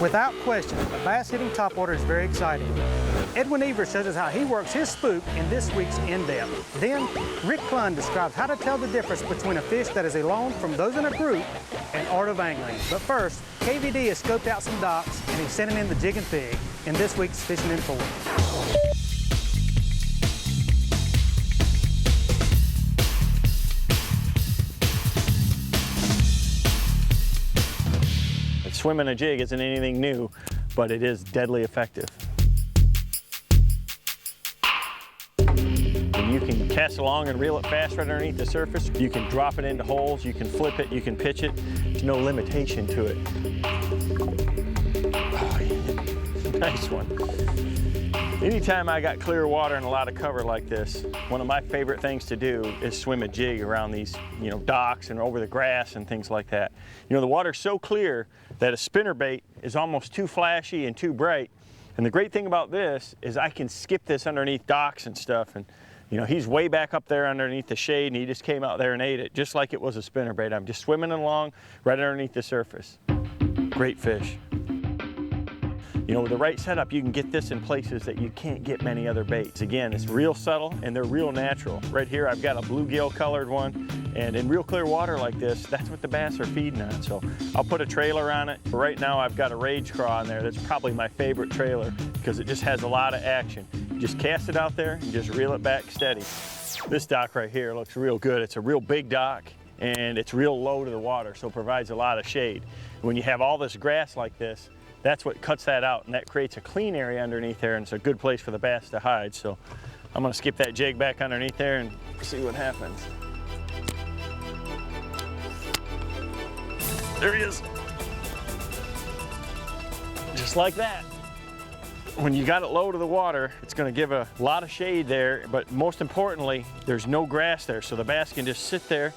Without question, the bass hitting topwater is very exciting. Edwin Evers shows us how he works his spook in this week's In-Depth. Then, Rick Clunn describes how to tell the difference between a fish that is a loan from those in a group and art of angling. But first, KVD has scoped out some docks and he's sending in the jig and pig in this week's Fishing in 4. Swimming a jig isn't anything new, but it is deadly effective. And you can cast along and reel it fast right underneath the surface. You can drop it into holes, you can flip it, you can pitch it. There's no limitation to it. Oh, yeah. Nice one. Anytime I got clear water and a lot of cover like this, one of my favorite things to do is swim a jig around these, docks and over the grass and things like that. The water's so clear that a spinnerbait is almost too flashy and too bright. And the great thing about this is I can skip this underneath docks and stuff. And he's way back up there underneath the shade and he just came out there and ate it just like it was a spinnerbait. I'm just swimming along right underneath the surface. Great fish. With the right setup, you can get this in places that you can't get many other baits. Again, it's real subtle and they're real natural. Right here, I've got a bluegill colored one, and in real clear water like this, that's what the bass are feeding on. So I'll put a trailer on it. Right now, I've got a rage craw on there. That's probably my favorite trailer because it just has a lot of action. You just cast it out there and just reel it back steady. This dock right here looks real good. It's a real big dock and it's real low to the water, so it provides a lot of shade. When you have all this grass like this, that's what cuts that out, and that creates a clean area underneath there, and it's a good place for the bass to hide. So I'm gonna skip that jig back underneath there and see what happens. There he is. Just like that. When you got it low to the water, it's gonna give a lot of shade there, but most importantly, there's no grass there, so the bass can just sit there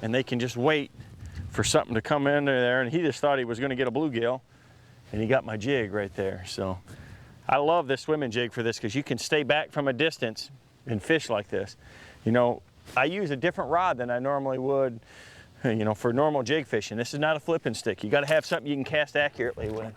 and they can just wait for something to come in there, and he just thought he was gonna get a bluegill. And he got my jig right there. So I love this swimming jig for this because you can stay back from a distance and fish like this. I use a different rod than I normally would, for normal jig fishing. This is not a flipping stick. You got to have something you can cast accurately with.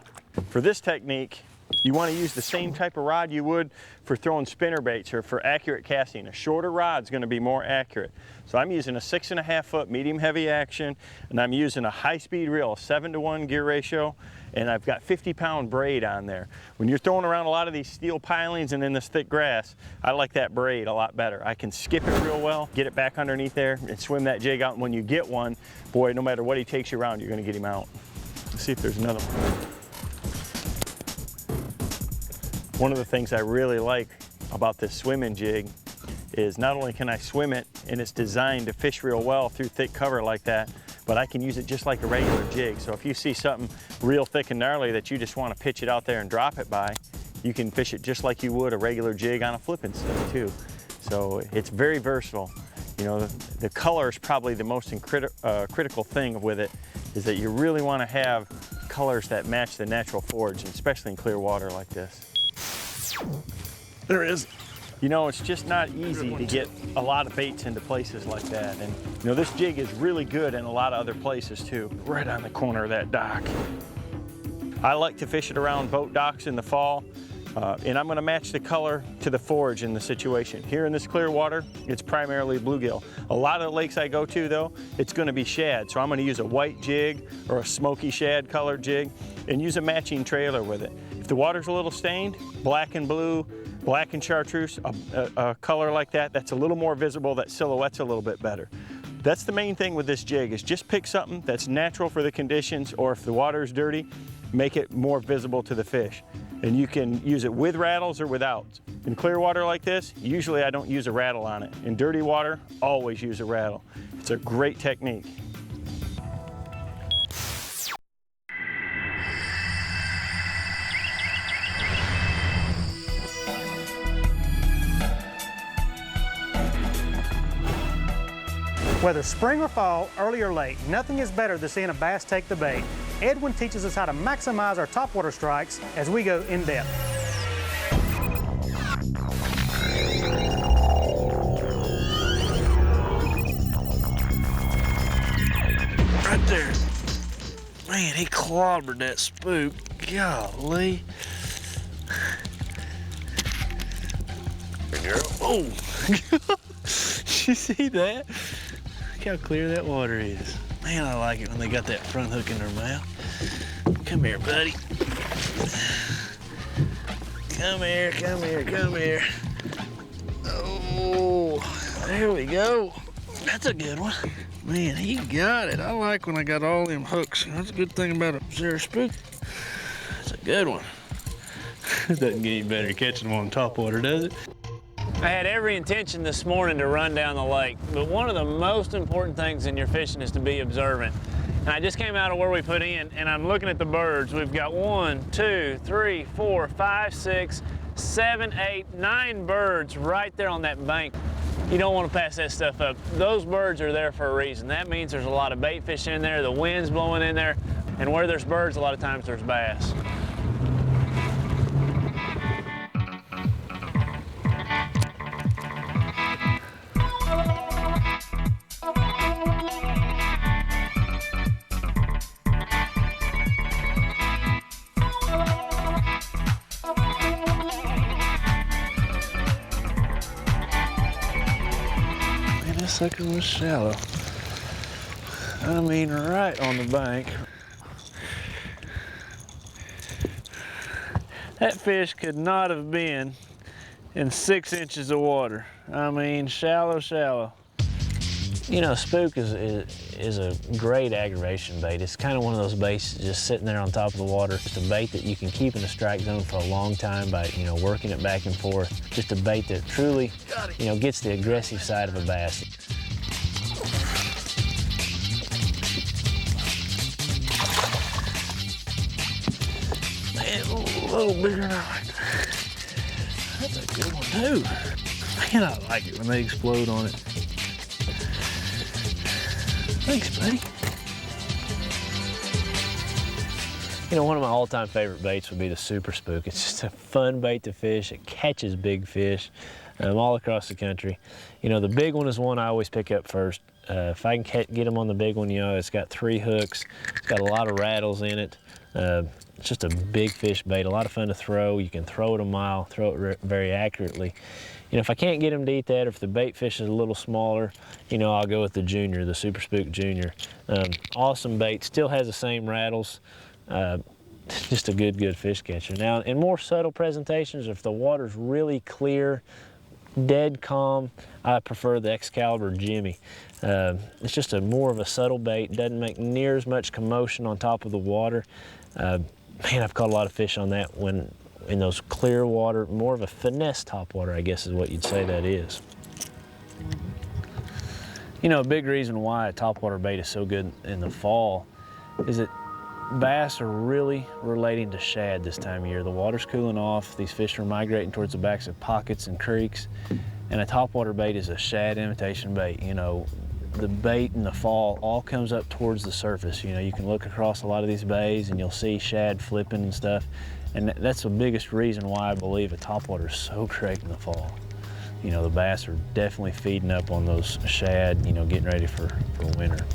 For this technique, you want to use the same type of rod you would for throwing spinner baits or for accurate casting. A shorter rod is going to be more accurate. So I'm using a 6.5 foot medium heavy action, and I'm using a high speed reel, a 7-to-1 gear ratio, and I've got 50-pound braid on there. When you're throwing around a lot of these steel pilings and in this thick grass, I like that braid a lot better. I can skip it real well, get it back underneath there, and swim that jig out. And when you get one, boy, no matter what he takes you around, you're going to get him out. Let's see if there's another one. One of the things I really like about this swimming jig is not only can I swim it and it's designed to fish real well through thick cover like that, but I can use it just like a regular jig. So if you see something real thick and gnarly that you just want to pitch it out there and drop it by, you can fish it just like you would a regular jig on a flipping stick too. So it's very versatile. The color is probably the most critical thing with it, is that you really want to have colors that match the natural forage, and especially in clear water like this. There it is. It's just not easy to get a lot of baits into places like that. And this jig is really good in a lot of other places too, right on the corner of that dock. I like to fish it around boat docks in the fall, and I'm gonna match the color to the forage in the situation. Here in this clear water, it's primarily bluegill. A lot of the lakes I go to though, it's gonna be shad. So I'm gonna use a white jig or a smoky shad colored jig and use a matching trailer with it. If the water's a little stained, black and blue, black and chartreuse, a color like that, that's a little more visible, that silhouette's a little bit better. That's the main thing with this jig, is just pick something that's natural for the conditions, or if the water is dirty, make it more visible to the fish. And you can use it with rattles or without. In clear water like this, usually I don't use a rattle on it. In dirty water, always use a rattle. It's a great technique. Whether spring or fall, early or late, nothing is better than seeing a bass take the bait. Edwin teaches us how to maximize our topwater strikes as we go in depth. Right there. Man, he clobbered that spook. Golly. Oh, you see that? Look how clear that water is. Man, I like it when they got that front hook in their mouth. Come here, buddy. Come here, come here, come here. Oh, there we go. That's a good one. Man, he got it. I like when I got all them hooks. That's a good thing about a Zara spook. That's a good one. It doesn't get any better catching them on top water, does it? I had every intention this morning to run down the lake, but one of the most important things in your fishing is to be observant. And I just came out of where we put in, and I'm looking at the birds. We've got 1, 2, 3, 4, 5, 6, 7, 8, 9 birds right there on that bank. You don't want to pass that stuff up. Those birds are there for a reason. That means there's a lot of bait fish in there, the wind's blowing in there, and where there's birds, a lot of times there's bass. That sucker was shallow. I mean, right on the bank. That fish could not have been in 6 inches of water. I mean, shallow, shallow. You know, spook is a great aggravation bait. It's kind of one of those baits just sitting there on top of the water. It's a bait that you can keep in the strike zone for a long time by, you know, working it back and forth. Just a bait that truly, you know, gets the aggressive side of a bass. Man, a little bigger than I like. That's a good one too. Man, I like it when they explode on it. Thanks, buddy. You know, one of my all-time favorite baits would be the Super Spook. It's just a fun bait to fish. It catches big fish all across the country. You know, the big one is one I always pick up first. If I can get them on the big one, you know, it's got 3 hooks. It's got a lot of rattles in it. It's just a big fish bait, a lot of fun to throw. You can throw it a mile, throw it very accurately. You know, if I can't get them to eat that, or if the bait fish is a little smaller, you know, I'll go with the Junior, the Super Spook Junior. Awesome bait, still has the same rattles. Just a good fish catcher. Now, in more subtle presentations, if the water's really clear, dead calm, I prefer the Excalibur Jimmy. It's just more of a subtle bait, doesn't make near as much commotion on top of the water. Man, I've caught a lot of fish on that when in those clear water, more of a finesse topwater, I guess is what you'd say that is. You know, a big reason why a topwater bait is so good in the fall is that bass are really relating to shad this time of year. The water's cooling off, these fish are migrating towards the backs of pockets and creeks, and a topwater bait is a shad imitation bait. You know, the bait in the fall all comes up towards the surface. You know, you can look across a lot of these bays and you'll see shad flipping and stuff. And that's the biggest reason why I believe a topwater is so great in the fall. You know, the bass are definitely feeding up on those shad, you know, getting ready for winter.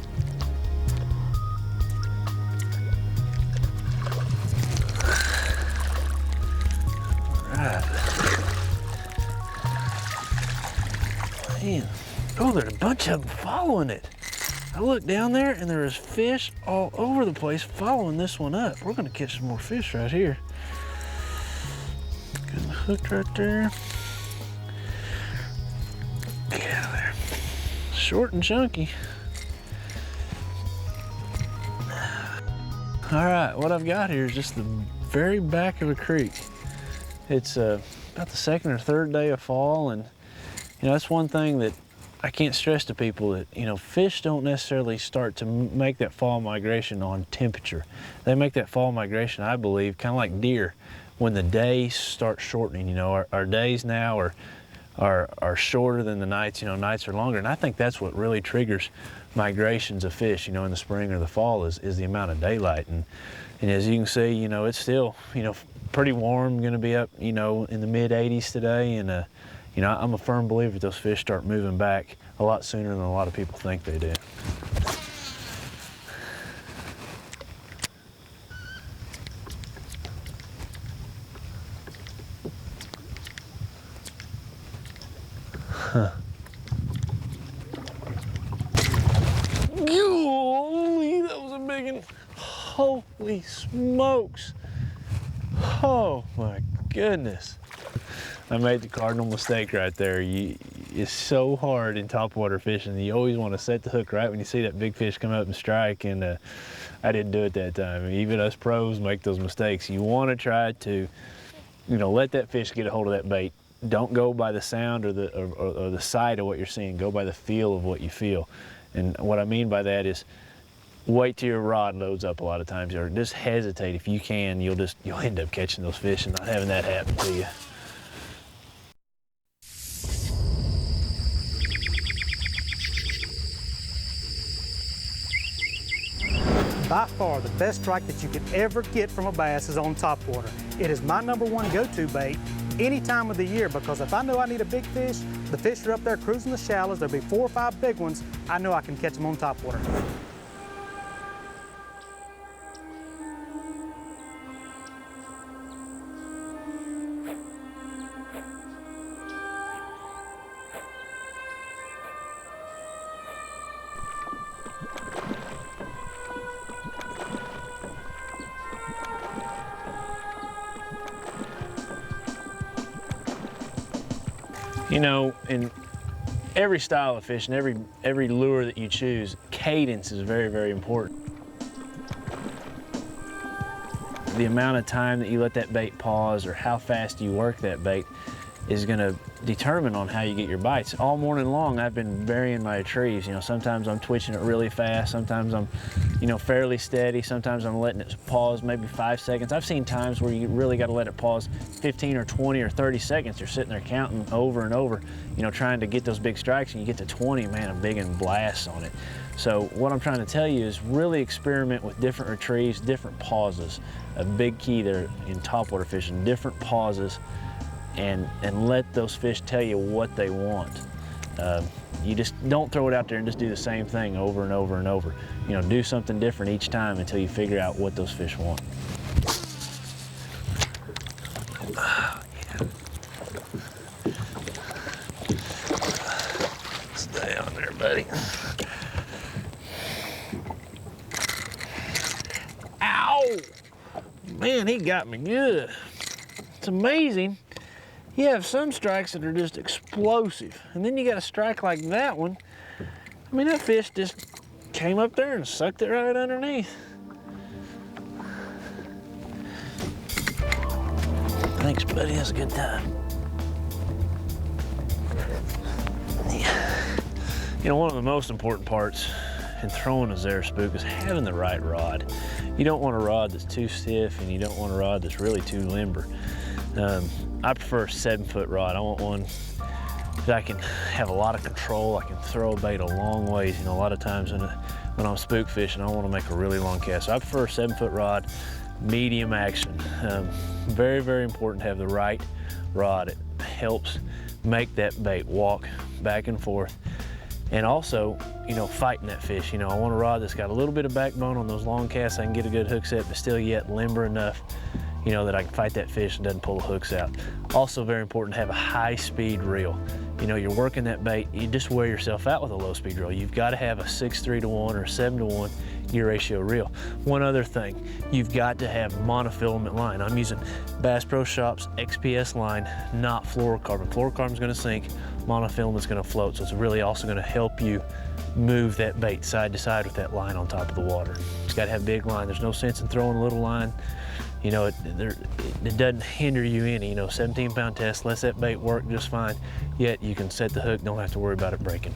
Right. Man, oh, there's a bunch of them following it. I looked down there and there is fish all over the place following this one up. We're gonna catch some more fish right here. Got the hook right there. Get out of there. Short and chunky. All right, what I've got here is just the very back of a creek. It's about the 2nd or 3rd day of fall, and you know, that's one thing that I can't stress to people, that, you know, fish don't necessarily start to make that fall migration on temperature. They make that fall migration, I believe, kind of like deer, when the days start shortening. You know, our days now are shorter than the nights. You know, nights are longer, and I think that's what really triggers migrations of fish, you know, in the spring or the fall is the amount of daylight. And as you can see, you know, it's still, you know, pretty warm, going to be up, you know, in the mid-80s today, and you know, I'm a firm believer those fish start moving back a lot sooner than a lot of people think they do. Holy, that was a big one. Holy smokes. Oh my goodness. I made the cardinal mistake right there. It's so hard in topwater fishing. You always want to set the hook right when you see that big fish come up and strike, and I didn't do it that time. Even us pros make those mistakes. You want to try to, let that fish get a hold of that bait. Don't go by the sound or the sight of what you're seeing. Go by the feel of what you feel. And what I mean by that is wait till your rod loads up a lot of times, or just hesitate if you can. You'll end up catching those fish and not having that happen to you. By far, the best strike that you could ever get from a bass is on topwater. It is my #1 go-to bait any time of the year, because if I know I need a big fish, the fish are up there cruising the shallows, there'll be 4 or 5 big ones, I know I can catch them on topwater. In every style of fishing, every lure that you choose, cadence is very, very important. The amount of time that you let that bait pause or how fast you work that bait is gonna determine on how you get your bites. All morning long, I've been varying my retrieves. Sometimes I'm twitching it really fast, sometimes I'm, fairly steady, sometimes I'm letting it pause maybe 5 seconds. I've seen times where you really gotta let it pause 15 or 20 or 30 seconds. You're sitting there counting over and over, trying to get those big strikes, and you get to 20, man, a big one blasts on it. So what I'm trying to tell you is really experiment with different retrieves, different pauses. A big key there in topwater fishing, different pauses, and let those fish tell you what they want. You just don't throw it out there and just do the same thing over and over and over. Do something different each time until you figure out what those fish want. Oh, yeah. Stay on there, buddy. Ow! Man, he got me good. It's amazing. You have some strikes that are just explosive, and then you got a strike like that one. I mean, that fish just came up there and sucked it right underneath. Thanks, buddy. That's a good time. One of the most important parts in throwing a Zara Spook is having the right rod. You don't want a rod that's too stiff, and you don't want a rod that's really too limber. I prefer a 7-foot rod. I want one that I can have a lot of control. I can throw a bait a long ways. A lot of times when I'm spook fishing, I want to make a really long cast. So I prefer a 7-foot rod, medium action. Very, very important to have the right rod. It helps make that bait walk back and forth. And also, fighting that fish. I want a rod that's got a little bit of backbone on those long casts. I can get a good hook set, but still yet limber enough that I can fight that fish and doesn't pull the hooks out. Also very important to have a high-speed reel. You're working that bait, you just wear yourself out with a low-speed reel. You've got to have a 6:3-to-1 or 7:1 gear ratio reel. One other thing, you've got to have monofilament line. I'm using Bass Pro Shops XPS line, not fluorocarbon. Fluorocarbon's going to sink, monofilament's going to float, so it's really also going to help you move that bait side to side with that line on top of the water. It's got to have big line. There's no sense in throwing a little line. It doesn't hinder you any. 17-pound test lets that bait work just fine, yet you can set the hook, don't have to worry about it breaking.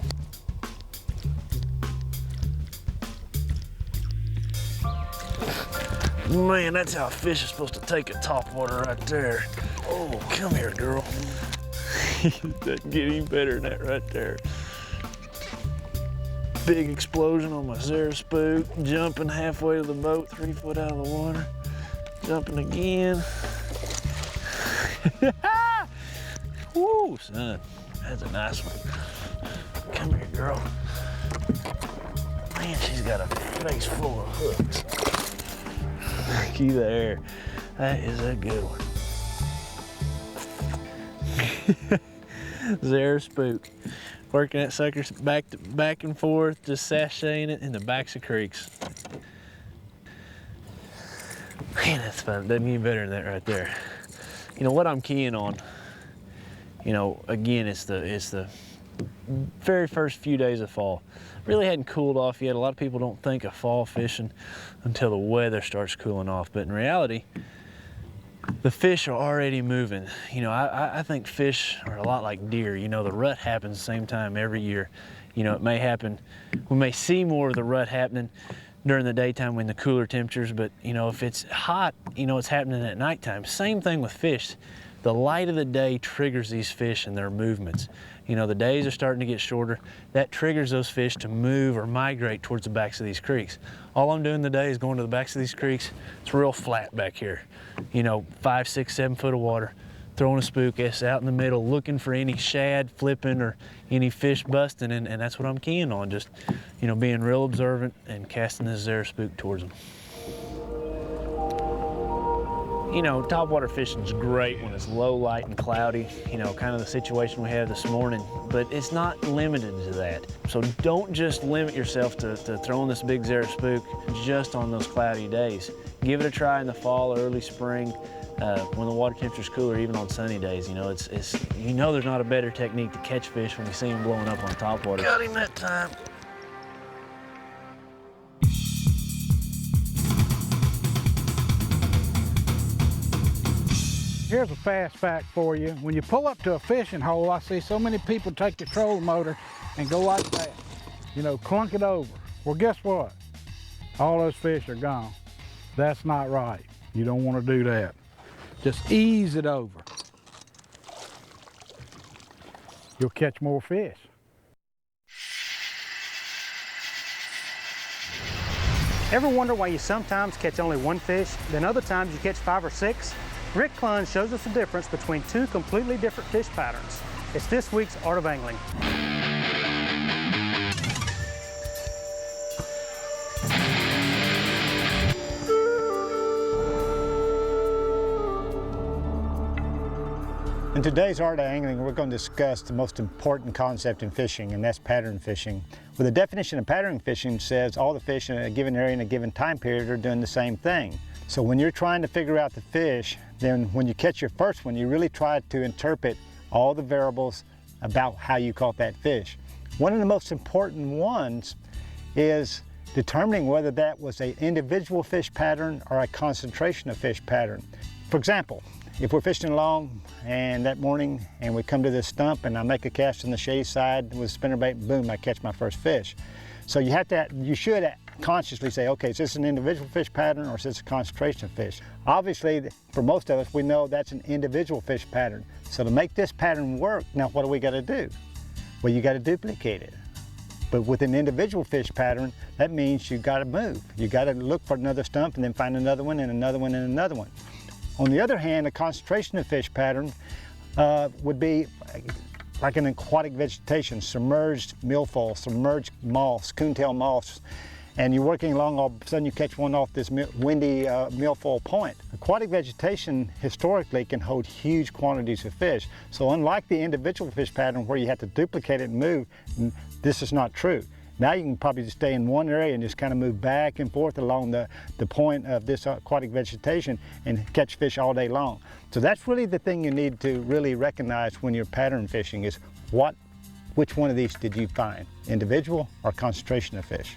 Man, that's how a fish is supposed to take a topwater right there. Oh, come here, girl. Doesn't get any better than that right there. Big explosion on my Zara Spook, jumping halfway to the boat, 3 foot out of the water. Jumping again. Woo, son, that's a nice one. Come here, girl. Man, she's got a face full of hooks. Looky there. That is a good one. Zara Spook. Working that sucker back and forth, just sashaying it in the backs of creeks. Man, that's fun. Doesn't get better than that right there. You know what I'm keying on, you know, again, it's the very first few days of fall. Really hadn't cooled off yet. A lot of people don't think of fall fishing until the weather starts cooling off, but in reality, the fish are already moving. You know, I think fish are a lot like deer. You know, the rut happens the same time every year. You know, it may happen, we may see more of the rut happening during the daytime when the cooler temperatures, but you know, if it's hot, you know, it's happening at nighttime. Same thing with fish. The light of the day triggers these fish and their movements. You know, the days are starting to get shorter. That triggers those fish to move or migrate towards the backs of these creeks. All I'm doing today is going to the backs of these creeks. It's real flat back here. You know, 5, 6, 7 foot of water, throwing a spook S out in the middle, looking for any shad flipping or any fish busting, and that's what I'm keying on, just, you know, being real observant and casting this Zara Spook towards them. You know, topwater fishing is great when it's low light and cloudy, you know, kind of the situation we had this morning, but it's not limited to that. So don't just limit yourself to throwing this big Zara Spook just on those cloudy days. Give it a try in the fall or early spring when the water temperature's cooler, even on sunny days. You know, you know there's not a better technique to catch fish when you see them blowing up on topwater. Got him that time. Here's a fast fact for you. When you pull up to a fishing hole, I see so many people take the trolling motor and go like that. You know, clunk it over. Well, guess what? All those fish are gone. That's not right. You don't want to do that. Just ease it over. You'll catch more fish. Ever wonder why you sometimes catch only one fish, then other times you catch 5 or 6? Rick Clunn shows us the difference between 2 completely different fish patterns. It's this week's Art of Angling. In today's Art of Angling, we're going to discuss the most important concept in fishing, and that's pattern fishing. Well, the definition of pattern fishing says all the fish in a given area in a given time period are doing the same thing. So when you're trying to figure out the fish, then when you catch your first one, you really try to interpret all the variables about how you caught that fish. One of the most important ones is determining whether that was an individual fish pattern or a concentration of fish pattern. For example, if we're fishing along and that morning and we come to this stump and I make a cast on the shade side with a spinnerbait, boom, I catch my first fish. So you should consciously say, okay, is this an individual fish pattern or is this a concentration of fish? Obviously, for most of us, we know that's an individual fish pattern. So to make this pattern work, now what do we got to do? Well, you got to duplicate it. But with an individual fish pattern, that means you got to move. You got to look for another stump and then find another one and another one and another one. On the other hand, a concentration of fish pattern would be like an aquatic vegetation, submerged milfoil, submerged moss, coontail moss, and you're working along, all of a sudden you catch one off this windy milfoil point. Aquatic vegetation historically can hold huge quantities of fish. So unlike the individual fish pattern where you have to duplicate it and move, this is not true. Now you can probably just stay in one area and just kind of move back and forth along the point of this aquatic vegetation and catch fish all day long. So that's really the thing you need to really recognize when you're pattern fishing is which one of these did you find, individual or concentration of fish?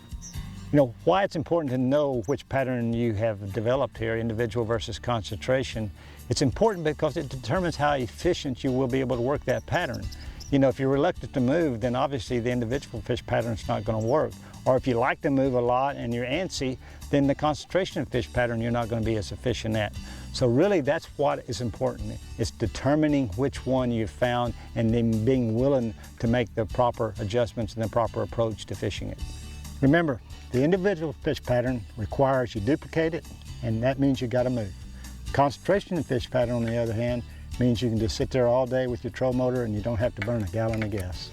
You know, why it's important to know which pattern you have developed here, individual versus concentration. It's important because it determines how efficient you will be able to work that pattern. You know, if you're reluctant to move, then obviously the individual fish pattern is not going to work. Or if you like to move a lot and you're antsy, then the concentration of fish pattern, you're not going to be as efficient at. So really that's what is important. It's determining which one you've found and then being willing to make the proper adjustments and the proper approach to fishing it. Remember, the individual fish pattern requires you duplicate it, and that means you got to move. Concentration of fish pattern, on the other hand, means you can just sit there all day with your troll motor and you don't have to burn a gallon of gas.